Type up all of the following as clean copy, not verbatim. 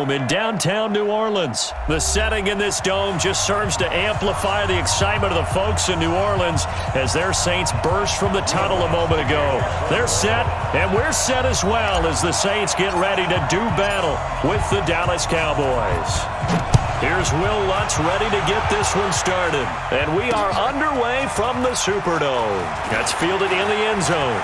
Dome in downtown New Orleans. The setting in this dome just serves to amplify the excitement of the folks in New Orleans as their Saints burst from the tunnel a moment ago. They're set, and we're set as well as the Saints get ready to do battle with the Dallas Cowboys. Here's Will Lutz ready to get this one started. And we are underway from the Superdome. That's fielded in the end zone.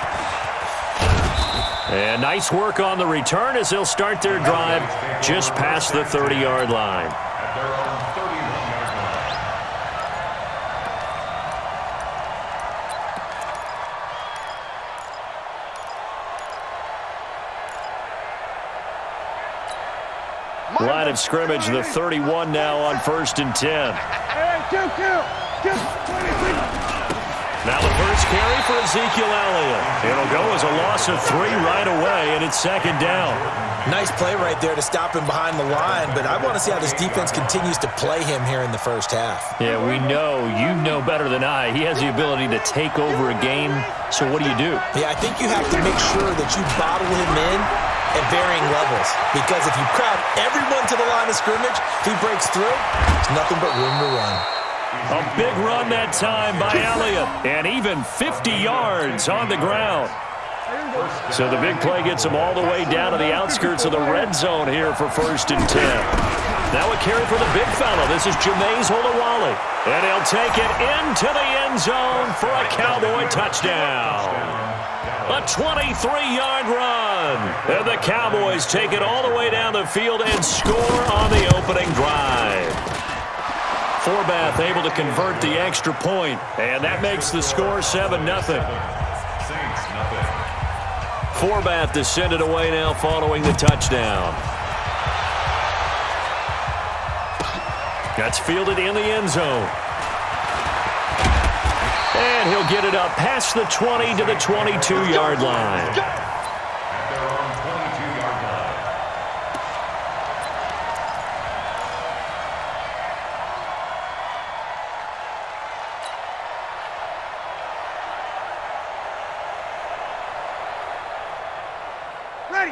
And nice work on the return as they'll start their drive just past the 30-yard line. Line of scrimmage, the 31 now on 1st and 10. Now the first carry for Ezekiel Elliott. It'll go as a loss of 3 right away, and it's 2nd down. Nice play right there to stop him behind the line, but I want to see how this defense continues to play him here in the first half. Yeah, we know, you know better than I, he has the ability to take over a game, so what do you do? Yeah, I think you have to make sure that you bottle him in at varying levels, because if you crowd everyone to the line of scrimmage, if he breaks through, there's nothing but room to run. A big run that time by Elliott, and even 50 yards on the ground. So the big play gets him all the way down to the outskirts of the red zone here for 1st and 10. Now a carry for the big fella. This is Jameis Olawale, and he'll take it into the end zone for a Cowboy touchdown. A 23-yard run. And the Cowboys take it all the way down the field and score on the opening drive. Forbath able to convert the extra point, and that makes the score 7-0. Forbath descended away now following the touchdown. That's fielded in the end zone. And he'll get it up past the 20 to the 22-yard line.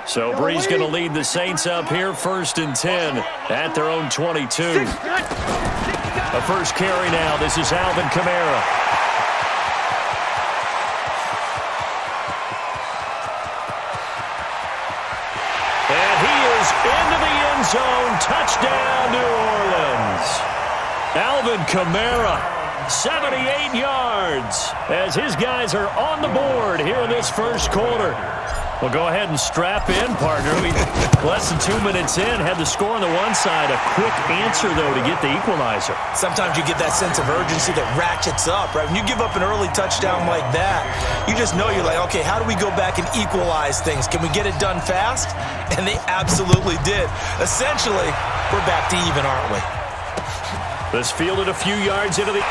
So Bree's going to lead the Saints up here 1st and 10 at their own 22. A first carry now. This is Alvin Kamara. And he is into the end zone. Touchdown, New Orleans. Alvin Kamara, 78 yards, as his guys are on the board here in this first quarter. Well, go ahead and strap in, partner. We less than 2 minutes in, had the score on the one side. A quick answer, though, to get the equalizer. Sometimes you get that sense of urgency that ratchets up, right? When you give up an early touchdown like that, you just know you're like, okay, how do we go back and equalize things? Can we get it done fast? And they absolutely did. Essentially, we're back to even, aren't we? This fielded a few yards into the...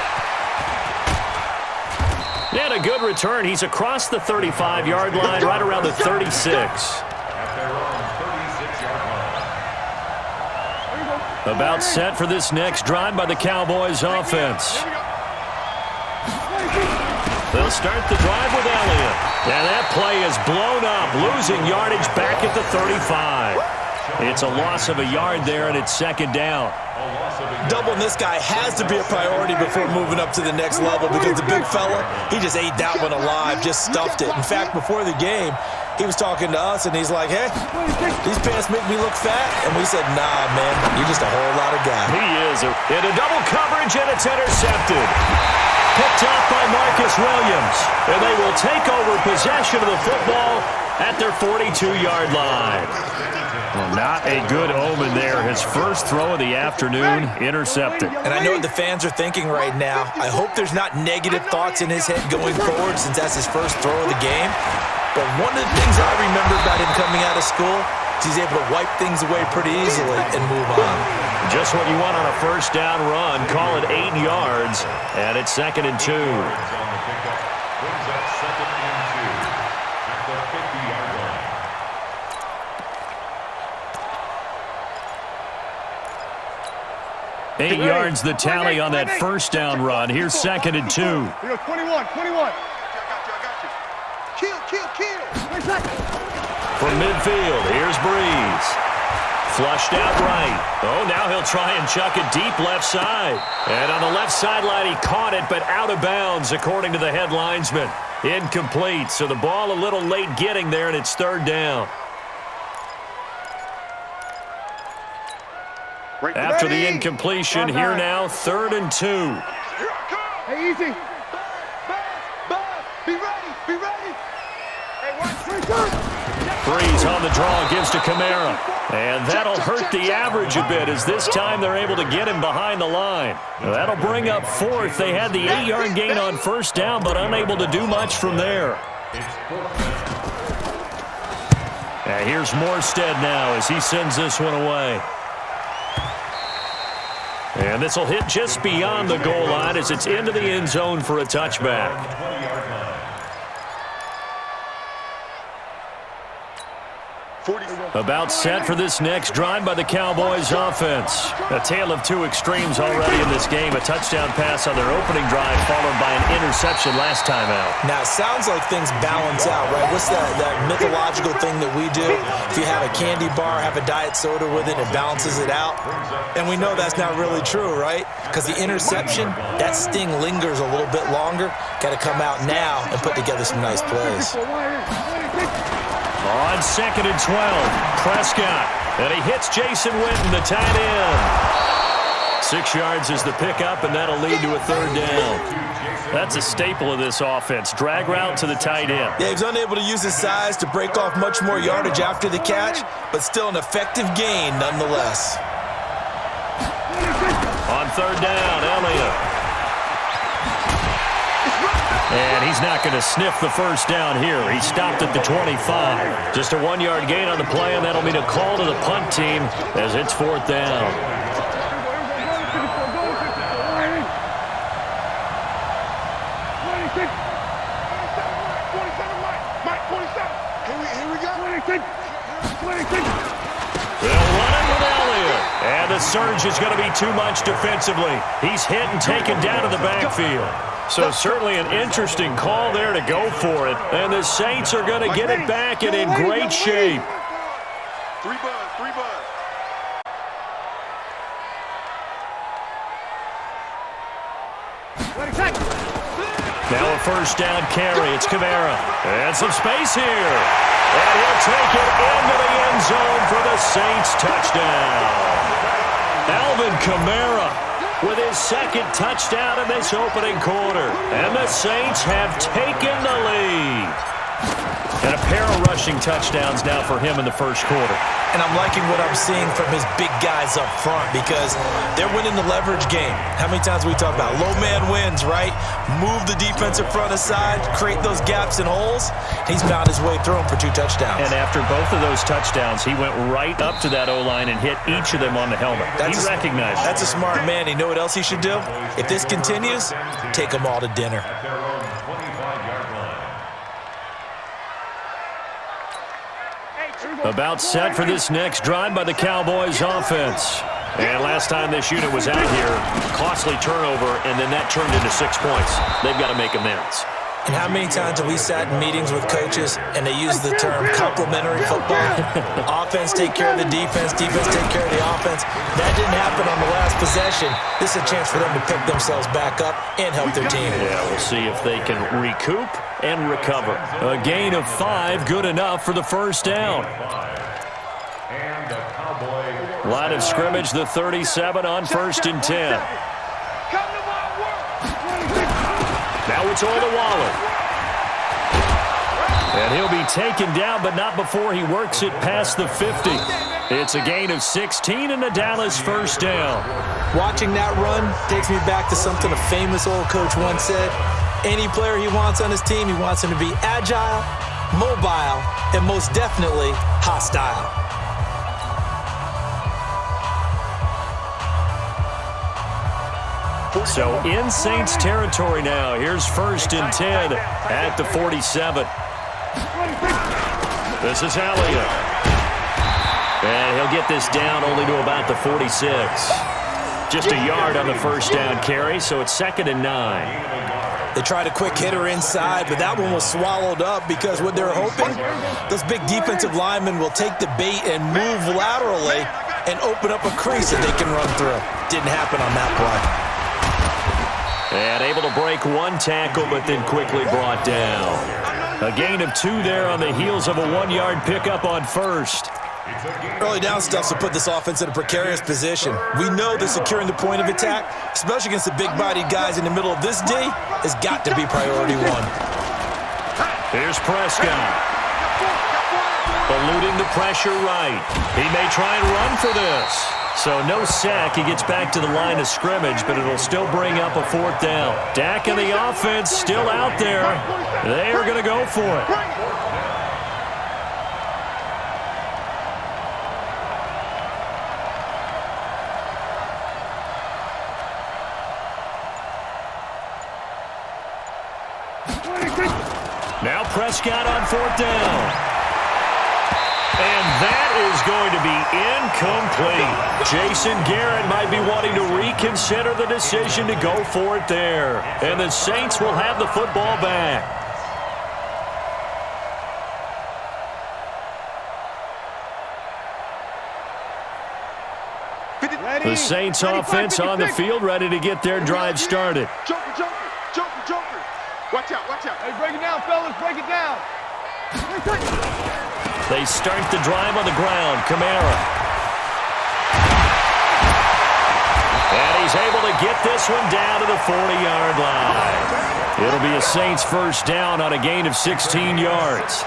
And a good return. He's across the 35-yard line, right around the 36. About set for this next drive by the Cowboys offense. They'll start the drive with Elliott. And that play is blown up, losing yardage back at the 35. It's a loss of a yard there, and it's 2nd down. Doubling this guy has to be a priority before moving up to the next level, because the big fella, he just ate that one alive, just stuffed it. In fact, before the game, he was talking to us, and he's like, hey, these pants make me look fat. And we said, nah, man, you're just a whole lot of guy. He is. In a double coverage, and it's intercepted. Picked off by Marcus Williams. And they will take over possession of the football at their 42-yard line. Well, not a good omen there. His first throw of the afternoon, intercepted. And I know what the fans are thinking right now. I hope there's not negative thoughts in his head going forward, since that's his first throw of the game. But one of the things I remember about him coming out of school is he's able to wipe things away pretty easily and move on. Just what you want on a first down run. Call it 8 yards, and it's 2nd and 2. 8 yards the tally on that first down run. Here's 2nd and 2. 21. I got you. Kill. From midfield, here's Breeze. Flushed out right. Oh, now he'll try and chuck it deep left side. And on the left sideline, he caught it, but out of bounds, according to the head linesman. Incomplete, so the ball a little late getting there, and it's third down. After the incompletion, here now, 3rd and 2. Hey, easy. Be ready. Be ready. Hey, watch. Breeze on the draw, gives to Kamara. And that'll hurt the average a bit as this time they're able to get him behind the line. That'll bring up 4th. They had the 8-yard gain on first down, but unable to do much from there. And here's Morstead now as he sends this one away. And this will hit just beyond the goal line as it's into the end zone for a touchback. About set for this next drive by the Cowboys offense. A tale of two extremes already in this game. A touchdown pass on their opening drive followed by an interception last time out. Now, it sounds like things balance out, right? What's that mythological thing that we do? If you have a candy bar, have a diet soda with it, it balances it out. And we know that's not really true, right? Because the interception, that sting lingers a little bit longer. Got to come out now and put together some nice plays. On 2nd and 12, Prescott. And he hits Jason Witten, the tight end. 6 yards is the pickup, and that'll lead to a 3rd down. That's a staple of this offense. Drag route to the tight end. Yeah, he was unable to use his size to break off much more yardage after the catch, but still an effective gain nonetheless. On 3rd down, Elliott. And he's not going to sniff the first down here. He stopped at the 25. Just a 1-yard gain on the play, and that'll mean a call to the punt team as it's 4th down. They'll run it with Elliott. And the surge is going to be too much defensively. He's hit and taken down to the backfield. So certainly an interesting call there to go for it. And the Saints are going to get it back and in great shape. 3 buzz. Now a first down carry. It's Kamara. And some space here. And he'll take it into the end zone for the Saints touchdown. Alvin Kamara with his 2nd touchdown in this opening quarter. And the Saints have taken the lead. And a pair of rushing touchdowns now for him in the first quarter. And I'm liking what I'm seeing from his big guys up front because they're winning the leverage game. How many times we talk about low man wins, right? Move the defensive front aside, create those gaps and holes. He's found his way through them for 2 touchdowns. And after both of those touchdowns, he went right up to that O-line and hit each of them on the helmet. He recognized it. That's a smart man. You know what else he should do? If this continues, take them all to dinner. About set for this next drive by the Cowboys offense. And last time this unit was out here, costly turnover, and then that turned into 6 points. They've got to make amends. And how many times have we sat in meetings with coaches and they use the term complementary football? Offense take care of the defense, defense take care of the offense. That didn't happen on the last possession. This is a chance for them to pick themselves back up and help their team. Yeah, we'll see if they can recoup and recover. A gain of 5, good enough for the first down. Line of scrimmage, the 37 on 1st and 10. Now it's Waller. And he'll be taken down, but not before he works it past the 50. It's a gain of 16 and a Dallas first down. Watching that run takes me back to something a famous old coach once said. Any player he wants on his team, he wants him to be agile, mobile, and most definitely hostile. So in Saints territory now. Here's 1st and 10 at the 47. This is Elliott. And he'll get this down only to about the 46. Just a yard on the first down carry, so it's 2nd and 9. They tried a quick hitter inside, but that one was swallowed up because what they're hoping, those big defensive linemen will take the bait and move laterally and open up a crease that they can run through. Didn't happen on that play. And able to break one tackle, but then quickly brought down. A gain of 2 there on the heels of a 1-yard pickup on first. Early down stuff to put this offense in a precarious position. We know that securing the point of attack, especially against the big-bodied guys in the middle of this D, has got to be priority 1. Here's Prescott. Eluding the pressure right. He may try and run for this. So no sack. He gets back to the line of scrimmage, but it'll still bring up a 4th down. Dak and the offense still out there. They are going to go for it. Now Prescott on 4th down. And that is going to be incomplete. Jason Garrett might be wanting to reconsider the decision to go for it there. And the Saints will have the football back. The Saints offense on the field, ready to get their drive started. Joker. Watch out. Hey, break it down, fellas. Break it down. They start the drive on the ground. Kamara. And he's able to get this one down to the 40-yard line. It'll be a Saints first down on a gain of 16 yards.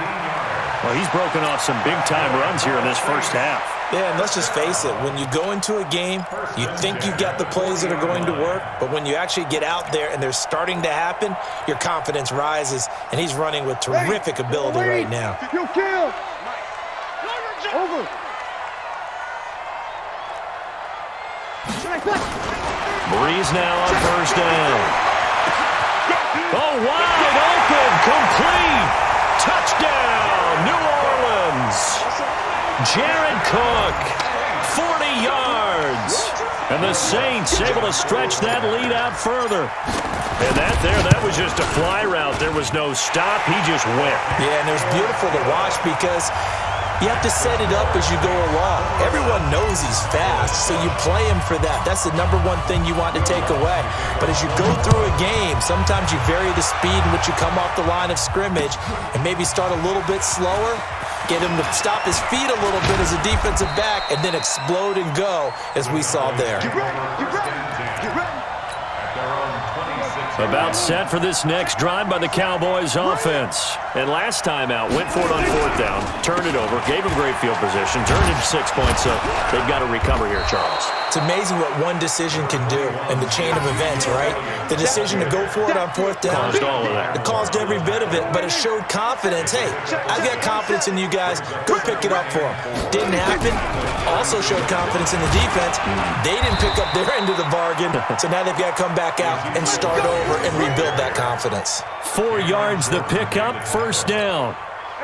Well, he's broken off some big-time runs here in this first half. Yeah, and let's just face it. When you go into a game, you think you've got the plays that are going to work, but when you actually get out there and they're starting to happen, your confidence rises, and he's running with terrific ability right now. You kill. Over. Breeze now on first down. Oh, wide open, complete. Touchdown, New Orleans. Jared Cook, 40 yards. And the Saints able to stretch that lead out further. And that was just a fly route. There was no stop. He just went. Yeah, and it was beautiful to watch because you have to set it up as you go along. Everyone knows he's fast, so you play him for that. That's the number one thing you want to take away. But as you go through a game, sometimes you vary the speed in which you come off the line of scrimmage and maybe start a little bit slower, get him to stop his feet a little bit as a defensive back, and then explode and go, as we saw there. Get ready. About set for this next drive by the Cowboys offense. And last time out, went for it on 4th down, turned it over, gave him great field position, turned it to 6 points, so they've got to recover here, Charles. It's amazing what one decision can do in the chain of events, right? The decision to go for it on 4th down. Caused all of that. It caused every bit of it, but it showed confidence. Hey, I've got confidence in you guys. Go pick it up for them. Didn't happen. Also showed confidence in the defense. They didn't pick up their end of the bargain, so now they've got to come back out and start over and rebuild that confidence. 4 yards the pickup, first down.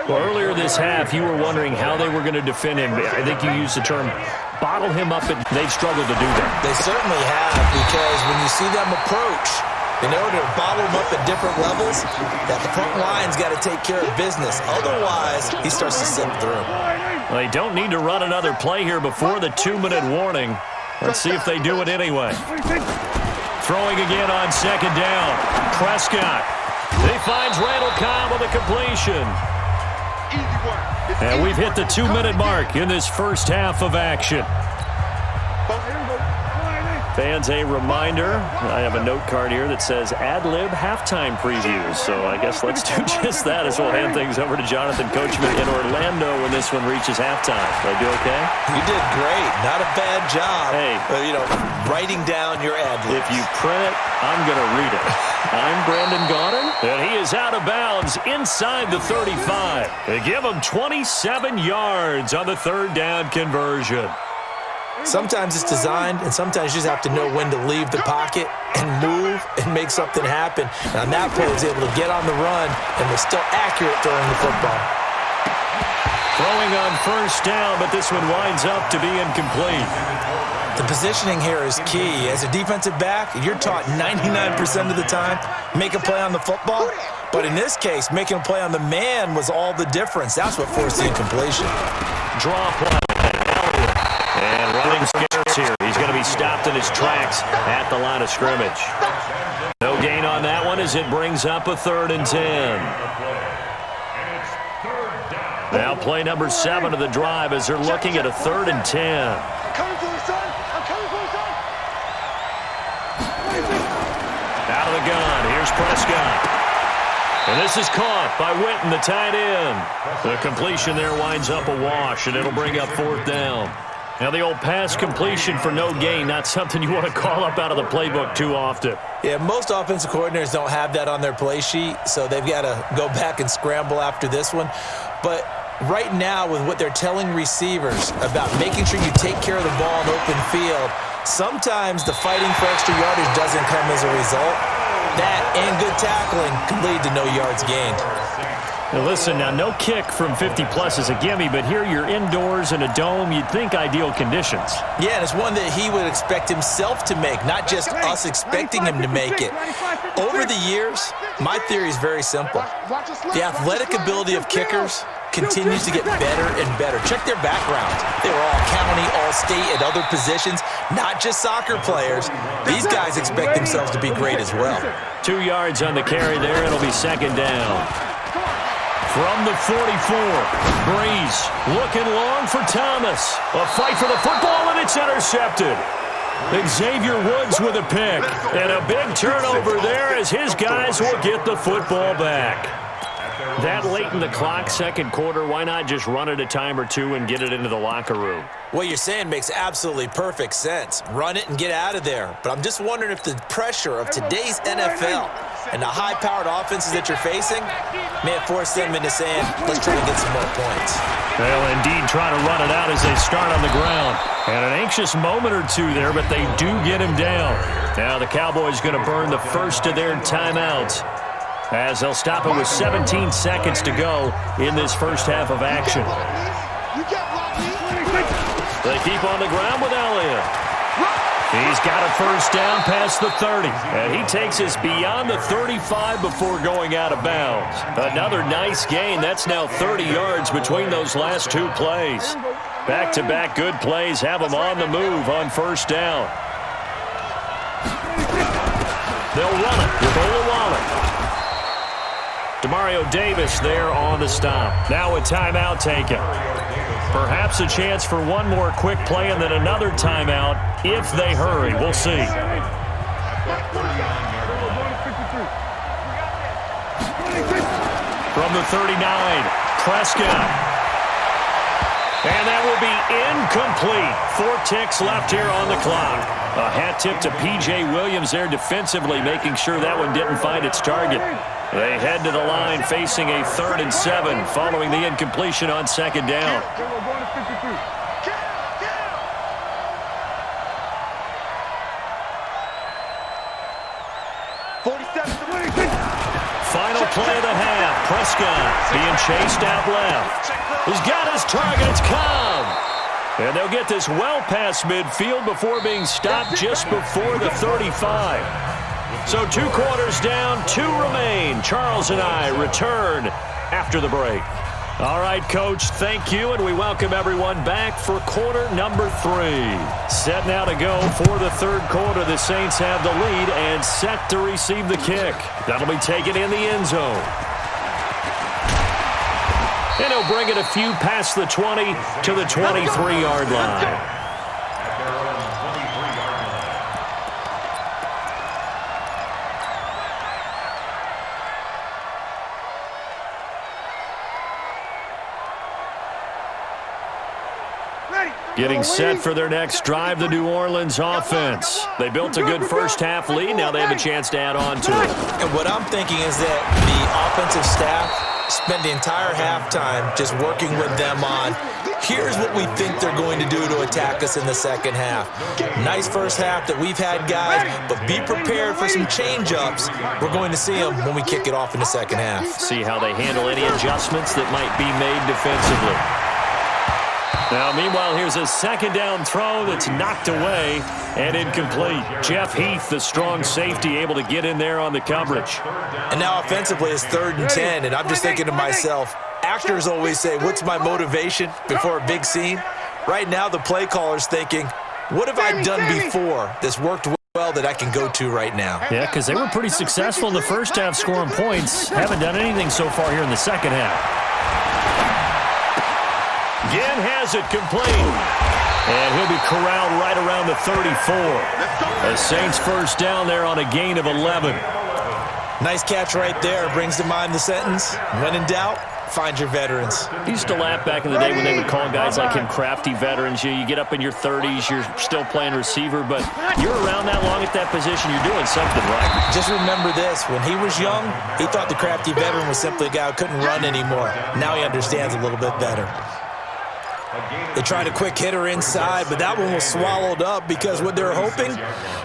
Well, earlier this half, you were wondering how they were going to defend him. I think you used the term bottle him up, and they've struggled to do that. They certainly have, because when you see them approach, in order to bottle him up at different levels, that the front line's got to take care of business. Otherwise, he starts to slip through. Well, they don't need to run another play here before the 2-minute warning. Let's see if they do it anyway. Throwing again on 2nd down. Prescott. He finds Randall Cobb with a completion. And we've hit the 2-minute mark in this first half of action. Fans, a reminder, I have a note card here that says ad-lib halftime previews. So I guess let's do just that as we'll hand things over to Jonathan Coachman in Orlando when this one reaches halftime. Did I do okay? You did great. Not a bad job. Hey. Writing down your ad-libs. If you print it, I'm going to read it. I'm Brandon Gaudin, and he is out of bounds inside the 35. They give him 27 yards on the 3rd down conversion. Sometimes it's designed, and sometimes you just have to know when to leave the pocket and move and make something happen. And on that play, he was able to get on the run and was still accurate throwing the football. Throwing on first down, but this one winds up to be incomplete. The positioning here is key. As a defensive back, you're taught 99% of the time, make a play on the football. But in this case, making a play on the man was all the difference. That's what forced the incompletion. Draw play. And running scarce here. He's going to be stopped in his tracks at the line of scrimmage. No gain on that one as it brings up a 3rd and 10. Now play number 7 of the drive as they're looking at a 3rd and 10. I'm coming for you, son. I'm coming for you, son. Out of the gun. Here's Prescott. And this is caught by Witten, the tight end. The completion there winds up a wash, and it'll bring up 4th down. Now, the old pass completion for no gain, not something you want to call up out of the playbook too often. Yeah, most offensive coordinators don't have that on their play sheet, so they've got to go back and scramble after this one. But right now, with what they're telling receivers about making sure you take care of the ball in open field, sometimes the fighting for extra yardage doesn't come as a result. That and good tackling can lead to no yards gained. Now listen, now no kick from 50-plus is a gimme, but here you're indoors in a dome. You'd think ideal conditions. Yeah, and it's one that he would expect himself to make, not just us expecting him to make it. Over the years, my theory is very simple. The athletic ability of kickers continues to get better and better. Check their backgrounds. They were all county, all state, at other positions, not just soccer players. These guys expect themselves to be great as well. 2 yards on the carry there. It'll be 2nd down. From the 44, Breeze looking long for Thomas. A fight for the football, and it's intercepted. Xavier Woods with a pick. And a big turnover there as his guys will get the football back. That late in the clock, 2nd quarter, why not just run it a time or two and get it into the locker room? What you're saying makes absolutely perfect sense. Run it and get out of there. But I'm just wondering if the pressure of today's NFL and the high-powered offenses that you're facing may have forced them into saying, let's try to get some more points. They'll indeed try to run it out as they start on the ground. And an anxious moment or two there, but they do get him down. Now the Cowboys going to burn the first of their timeouts, as they'll stop it with 17 seconds to go in this first half of action. They keep on the ground with Elliott. He's got a first down past the 30. And he takes us beyond the 35 before going out of bounds. Another nice gain. That's now 30 yards between those last 2 plays. Back-to-back good plays have them on the move on first down. They'll run it with Olawale. Demario Davis there on the stop. Now a timeout taken. Perhaps a chance for one more quick play and then another timeout if they hurry. We'll see. From the 39, Prescott. And that will be incomplete. 4 ticks left here on the clock. A hat tip to P.J. Williams there defensively, making sure that one didn't find its target. They head to the line facing a 3rd and 7 following the incompletion on 2nd down. Final play of the half. Prescott being chased out left. He's got his target. It's Cobb. And they'll get this well past midfield before being stopped just before the 35. So 2 quarters down, 2 remain. Charles and I return after the break. All right, Coach, thank you, and we welcome everyone back for quarter number 3. Set now to go for the 3rd quarter. The Saints have the lead and set to receive the kick. That'll be taken in the end zone. And he'll bring it a few past the 20 to the 23-yard line. Getting set for their next drive, the New Orleans offense. They built a good first-half lead. Now they have a chance to add on to it. And what I'm thinking is that the offensive staff spent the entire halftime just working with them on, here's what we think they're going to do to attack us in the second half. Nice first half that we've had, guys, but be prepared for some change-ups. We're going to see them when we kick it off in the second half. See how they handle any adjustments that might be made defensively. Now, meanwhile, here's a second down throw that's knocked away and incomplete. Jeff Heath, the strong safety, able to get in there on the coverage. And now offensively it's 3rd and 10, and I'm just thinking to myself, actors always say, what's my motivation before a big scene? Right now the play caller's thinking, what have I done before that's worked well that I can go to right now? Yeah, because they were pretty successful in the first half scoring points. Haven't done anything so far here in the second half. Again has it complete. And he'll be corralled right around the 34. The Saints first down there on a gain of 11. Nice catch right there. Brings to mind the sentence, when in doubt, find your veterans. I used to laugh back in the day when they would call guys like him crafty veterans. You get up in your 30s, you're still playing receiver, but you're around that long at that position, you're doing something right. Just remember this. When he was young, he thought the crafty veteran was simply a guy who couldn't run anymore. Now he understands a little bit better. They tried a quick hitter inside, but that one was swallowed up because what they're hoping,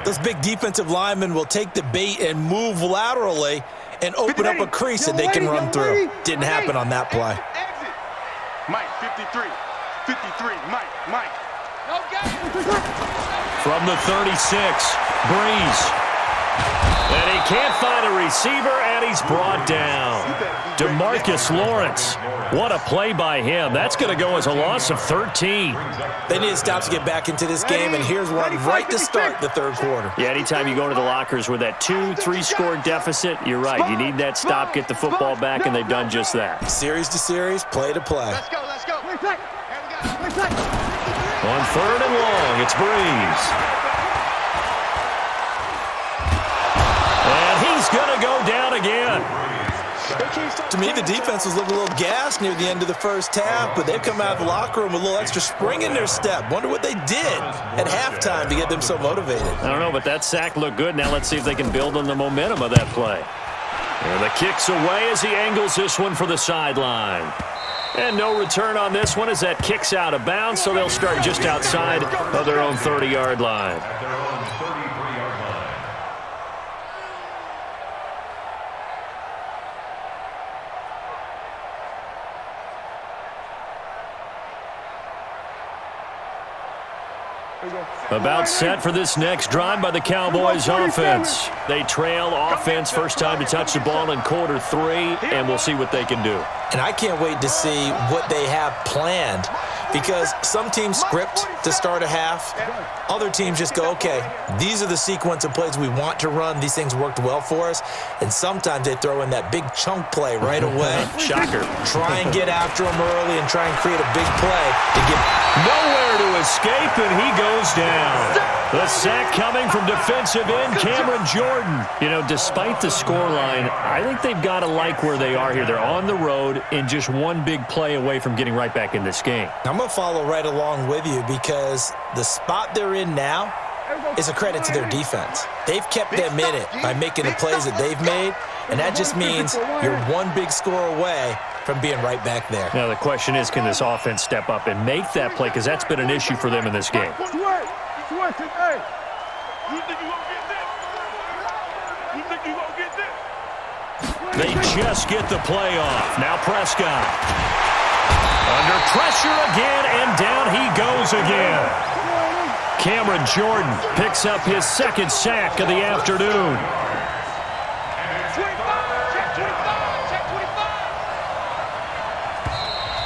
those big defensive linemen will take the bait and move laterally and open up a crease that they can run through. Didn't happen on that play. Mike, 53. 53. Mike. From the 36, Breeze. And he can't find a receiver, and he's brought down. DeMarcus Lawrence. What a play by him. That's going to go as a loss of 13. They need to stop to get back into this game, and here's one right to start the third quarter. Yeah, anytime you go to the lockers with that 2-3 deficit, you're right. You need that stop, get the football back, and they've done just that. Series to series, play to play. Let's go. On 3rd and long, it's Breeze. And he's going to go down again. To me, the defense was looking a little gassed near the end of the first half, but they've come out of the locker room with a little extra spring in their step. Wonder what they did at halftime to get them so motivated. I don't know, but that sack looked good. Now let's see if they can build on the momentum of that play. And the kick's away as he angles this one for the sideline. And no return on this one as that kick's out of bounds, so they'll start just outside of their own 30-yard line. About set for this next drive by the Cowboys offense. They trail offense, first time to touch the ball in quarter 3, and we'll see what they can do. And I can't wait to see what they have planned, because some teams script to start a half. Other teams just go, okay, these are the sequence of plays we want to run. These things worked well for us. And sometimes they throw in that big chunk play right away. Shocker. Try and get after them early and try and create a big play to get nowhere to escape, and he goes down. The sack coming from defensive end Cameron Jordan. You know, despite the scoreline, I think they've got to like where they are here. They're on the road and just one big play away from getting right back in this game. I'm going to follow right along with you, because the spot they're in now is a credit to their defense. They've kept them in it by making the plays that they've made, and that just means you're one big score away from being right back there. Now the question is, can this offense step up and make that play, because that's been an issue for them in this game. They just get the play off. Now Prescott. Under pressure again, and down he goes again. Cameron Jordan picks up his second sack of the afternoon.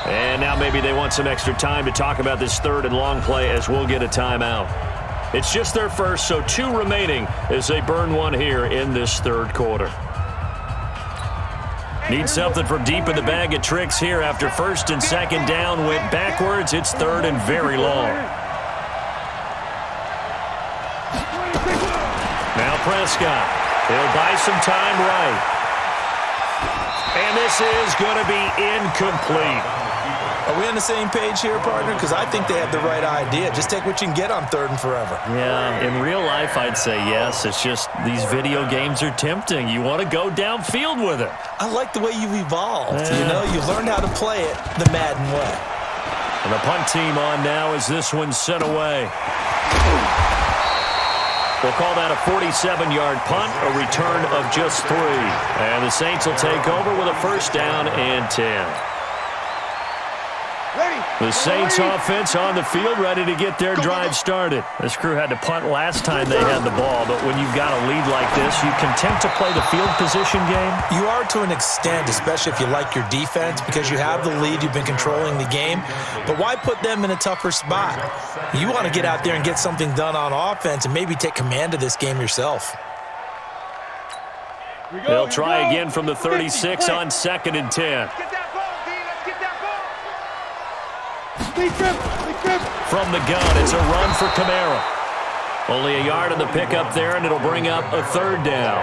And now maybe they want some extra time to talk about this 3rd and long play, as we'll get a timeout. It's just their first, so 2 remaining as they burn one here in this 3rd quarter. Need something from deep in the bag of tricks here after 1st and 2nd down went backwards. It's 3rd and very long. Now Prescott. He'll buy some time right. And this is going to be incomplete. Are we on the same page here, partner? Because I think they have the right idea. Just take what you can get on 3rd and forever. Yeah, in real life, I'd say yes. It's just these video games are tempting. You want to go downfield with it. I like the way you've evolved. You know, you learned how to play it the Madden way. And the punt team on now as this one's sent away. We'll call that a 47-yard punt, a return of just 3. And the Saints will take over with a 1st down and 10. Ready? The Saints offense on the field, ready to get their drive started. This crew had to punt last time they had the ball, but when you've got a lead like this, you content to play the field position game? You are to an extent, especially if you like your defense, because you have the lead, you've been controlling the game. But why put them in a tougher spot? You want to get out there and get something done on offense and maybe take command of this game yourself. They'll try again from the 36 on 2nd and 10. From the gun, it's a run for Kamara. Only a yard on the pickup there, and it'll bring up a 3rd down.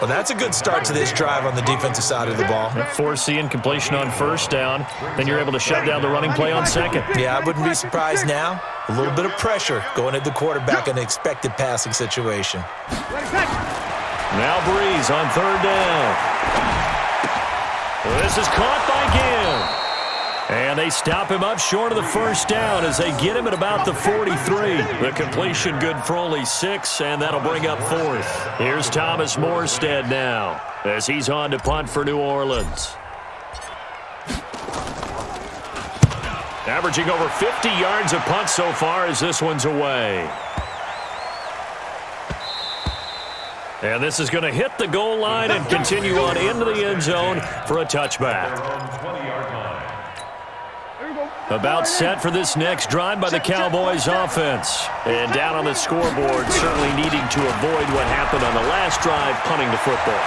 Well, that's a good start to this drive on the defensive side of the ball. Force the incompletion on 1st down. Then you're able to shut down the running play on 2nd. Yeah, I wouldn't be surprised now. A little bit of pressure going at the quarterback in an expected passing situation. Now Breeze on 3rd down. This is caught by Gill. And they stop him up short of the 1st down as they get him at about the 43. The completion good for only 6, and that'll bring up 4th. Here's Thomas Morstead now as he's on to punt for New Orleans. Averaging over 50 yards a punt so far as this one's away. And this is going to hit the goal line and continue on into the end zone for a touchback. About set for this next drive by the Cowboys offense. And down on the scoreboard, certainly needing to avoid what happened on the last drive, punting the football.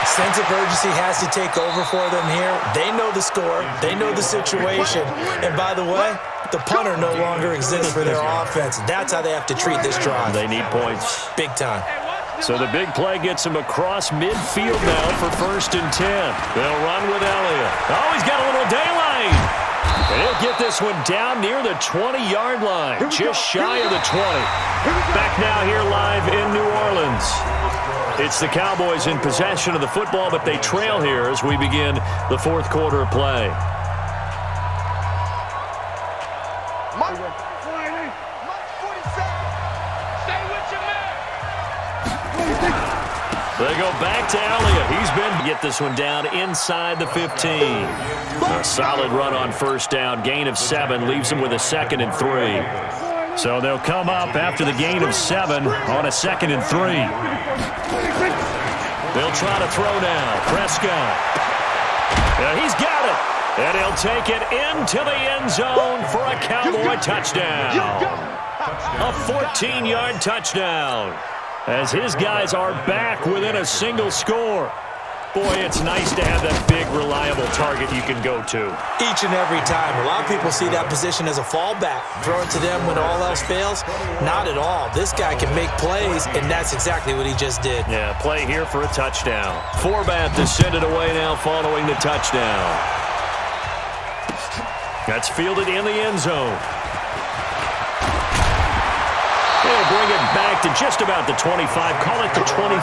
Sense of urgency has to take over for them here. They know the score. They know the situation. And by the way, the punter no longer exists for their offense. That's how they have to treat this drive. They need points. Big time. So the big play gets him across midfield now for 1st and 10. They'll run with Elliott. Oh, he's got a little daylight. And he'll get this one down near the 20-yard line, just shy of the 20. Back now here live in New Orleans. It's the Cowboys in possession of the football, but they trail here as we begin the 4th quarter of play. They go back to Elliott. He's been get this one down inside the 15. A solid run on 1st down. Gain of 7 leaves him with a 2nd and 3. So they'll come up after the gain of 7 on a 2nd and 3. They'll try to throw now. Prescott. He's got it. And he'll take it into the end zone for a Cowboy touchdown. A 14-yard touchdown. As his guys are back within a single score. Boy, it's nice to have that big, reliable target you can go to. Each and every time. A lot of people see that position as a fallback. Throw it to them when all else fails. Not at all. This guy can make plays, and that's exactly what he just did. Yeah, play here for a touchdown. Forbat to send it away now following the touchdown. That's fielded in the end zone. They'll bring it back to just about the 25. Call it the 20.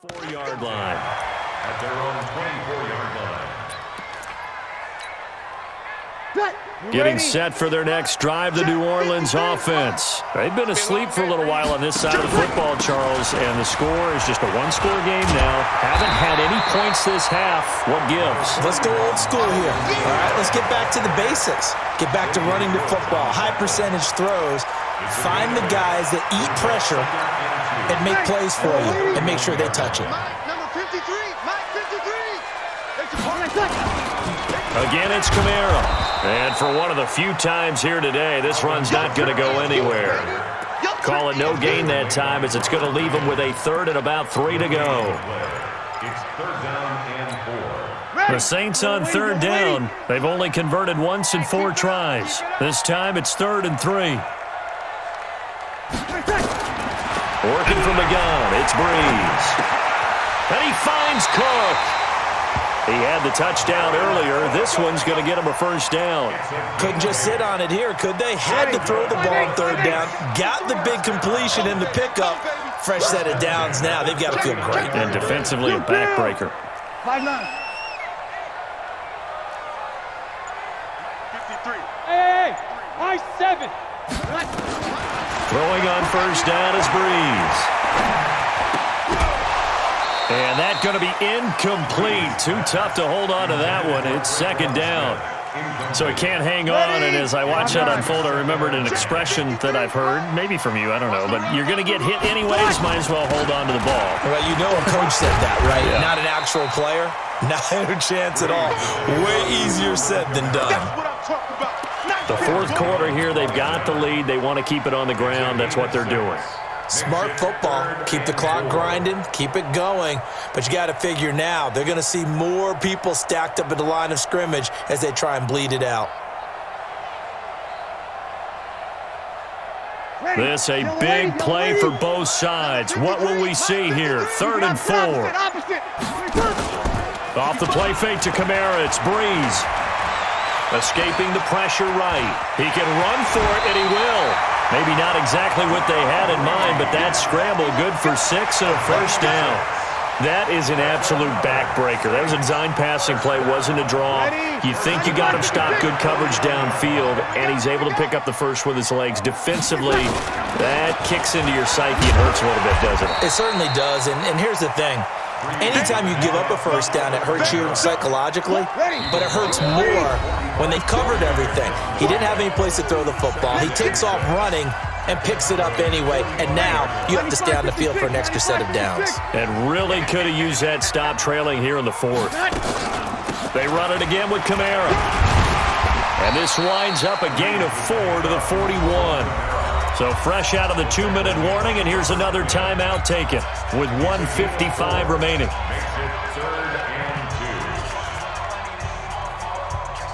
4-yard line. At their own 24-yard line. Getting set for their next drive, the New Orleans offense. They've been asleep for a little while on this side of the football, Charles, and the score is just a one-score game now. Haven't had any points this half. What gives? Let's go old school here. All right, let's get back to the basics. Get back to running the football, high percentage throws. Find the guys that eat pressure and make plays for you and make sure they touch it. Number 53, Mike 53. Again, it's Kamara. And for one of the few times here today, this run's not going to go anywhere. Call it no gain that time as it's going to leave them with a 3rd and about 3 to go. It's 3rd down and 4. The Saints on 3rd down. They've only converted once in 4 tries. This time it's 3rd and 3. Working from the gun, it's Breeze. And he finds Cook. He had the touchdown earlier. This one's going to get him a 1st down. Couldn't just sit on it here, could they? Had to throw the ball on 3rd down. Got the big completion in the pickup. Fresh set of downs now. They've got to feel great. And defensively, a backbreaker. 5-9. 53. Hey, high 7. Throwing on 1st down is Breeze. And that's going to be incomplete. Too tough to hold on to that one. It's second down. So he can't hang on, and as I watch that unfold, I remembered an expression that I've heard, maybe from you, I don't know, but you're going to get hit anyways, might as well hold on to the ball. Well, you know a coach said that, right? Yeah. Not an actual player. Not a chance at all. Way easier said than done. The fourth quarter here, they've got the lead. They want to keep it on the ground. That's what they're doing. Smart football. Keep the clock grinding. Keep it going. But you got to figure now, they're going to see more people stacked up at the line of scrimmage as they try and bleed it out. This a big play for both sides. What will we see here? 3rd and 4. Off the play fake to Kamara. It's Breeze. Escaping the pressure right. He can run for it, and he will. Maybe not exactly what they had in mind, but that scramble good for 6 and a first down. That is an absolute backbreaker. That was a design passing play, wasn't a draw. You think you got him stopped, good coverage downfield, and he's able to pick up the first with his legs. Defensively, that kicks into your psyche and hurts a little bit, doesn't it? It certainly does, and here's the thing. Anytime you give up a first down, it hurts you psychologically, but it hurts more when they've covered everything. He didn't have any place to throw the football. He takes off running and picks it up anyway, and now you have to stay on the field for an extra set of downs. And really could have used that stop trailing here in the 4th. They run it again with Kamara. And this winds up a gain of 4 to the 41. So fresh out of the 2-minute warning, and here's another timeout taken with 1:55 remaining.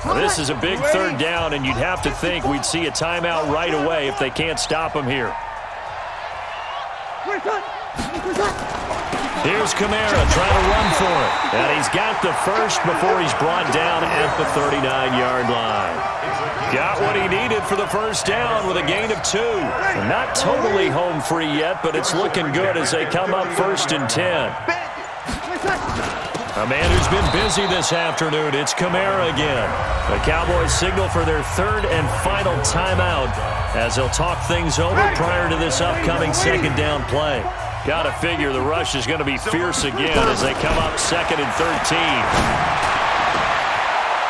Now, this is a big 3rd down, and you'd have to think we'd see a timeout right away if they can't stop him here. Here's Kamara trying to run for it. And he's got the first before he's brought down at the 39-yard line. Got what he needed for the first down with a gain of 2. Not totally home free yet, but it's looking good as they come up 1st and 10. A man who's been busy this afternoon, it's Kamara again. The Cowboys signal for their 3rd and final timeout as they'll talk things over prior to this upcoming 2nd down play. Got to figure the rush is going to be fierce again as they come up 2nd and 13.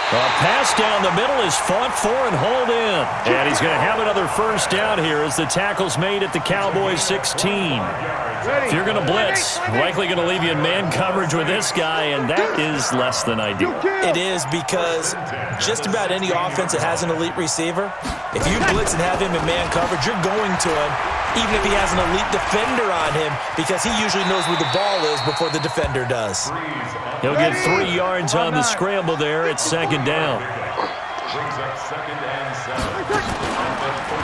A pass down the middle is fought for and hauled in. And he's going to have another first down here as the tackle's made at the Cowboys 16. If you're going to blitz, likely going to leave you in man coverage with this guy, and that is less than ideal. It is, because just about any offense that has an elite receiver, if you blitz and have him in man coverage, you're going to him, even if he has an elite defender on him, because he usually knows where the ball is before the defender does. He'll get 3 yards on the scramble there. It's 2nd down.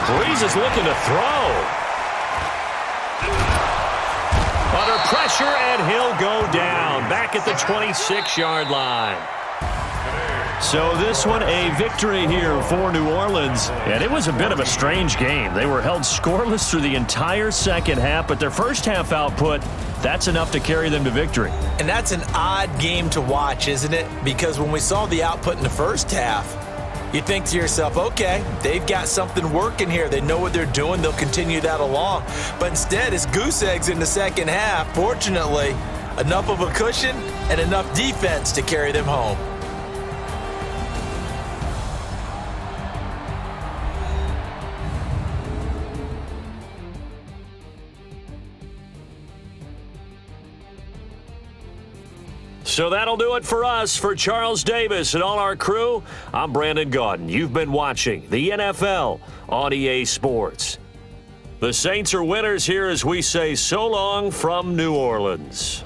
Breeze is looking to throw. Under pressure, and he'll go down. Back at the 26-yard line. So this one a victory here for New Orleans. And it was a bit of a strange game. They were held scoreless through the entire second half, but their first half output, that's enough to carry them to victory. And that's an odd game to watch, isn't it? Because when we saw the output in the first half, you think to yourself, okay, they've got something working here. They know what they're doing. They'll continue that along. But instead, it's goose eggs in the second half. Fortunately, enough of a cushion and enough defense to carry them home. So that'll do it for us. For Charles Davis and all our crew, I'm Brandon Gaudin. You've been watching the NFL on EA Sports. The Saints are winners here as we say so long from New Orleans.